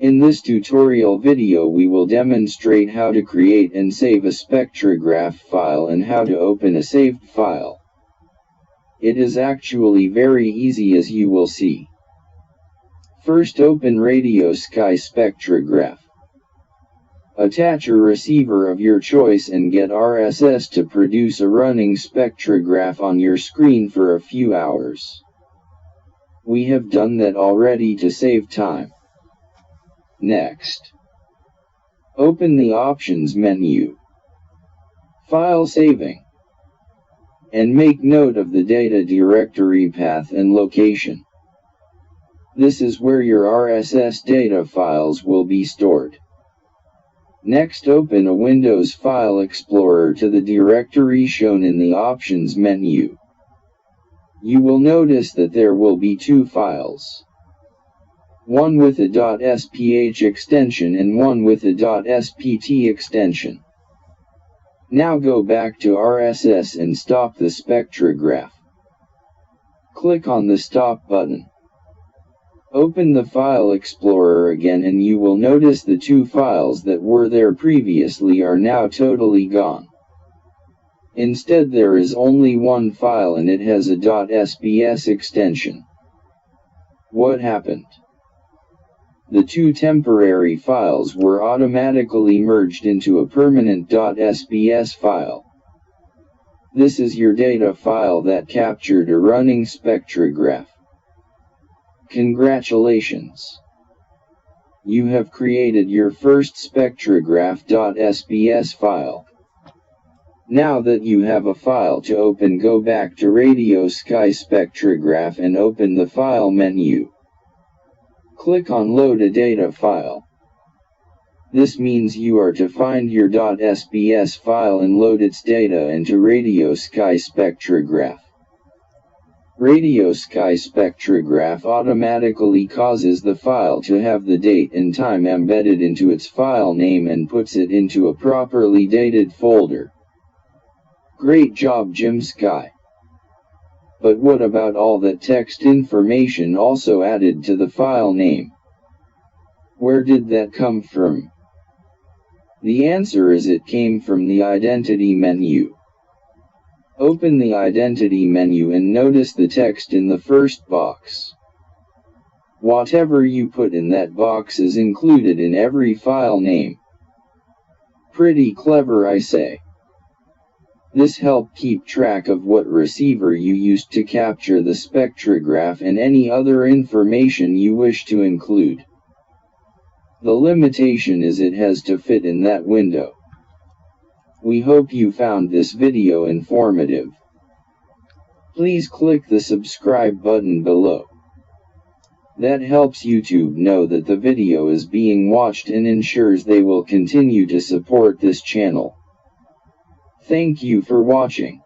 In this tutorial video we will demonstrate how to create and save a spectrograph file and how to open a saved file. It is actually very easy, as you will see. First, open Radio Sky Spectrograph. Attach a receiver of your choice and get RSS to produce a running spectrograph on your screen for a few hours. We have done that already to save time. Next, open the Options menu, File Saving, and make note of the data directory path and location. This is where your RSS data files will be stored. Next, open a Windows File Explorer to the directory shown in the Options menu. You will notice that there will be two files. One with a .sph extension and one with a .spt extension. Now go back to RSS and stop the spectrograph. Click on the Stop button. Open the File Explorer again and you will notice the two files that were there previously are now totally gone. Instead, there is only one file and it has a .sps extension. What happened? The two temporary files were automatically merged into a permanent .sps file. This is your data file that captured a running spectrograph. Congratulations! You have created your first spectrograph.sps file. Now that you have a file to open, go back to Radio Sky Spectrograph and open the File menu. Click on Load a Data File. This means you are to find your .sps file and load its data into Radio Sky Spectrograph. Radio Sky Spectrograph automatically causes the file to have the date and time embedded into its file name and puts it into a properly dated folder. Great job, Jim Sky! But what about all that text information also added to the file name? Where did that come from? The answer is it came from the Identity menu. Open the Identity menu and notice the text in the first box. Whatever you put in that box is included in every file name. Pretty clever, I say. This helped keep track of what receiver you used to capture the spectrograph and any other information you wish to include. The limitation is it has to fit in that window. We hope you found this video informative. Please click the subscribe button below. That helps YouTube know that the video is being watched and ensures they will continue to support this channel. Thank you for watching.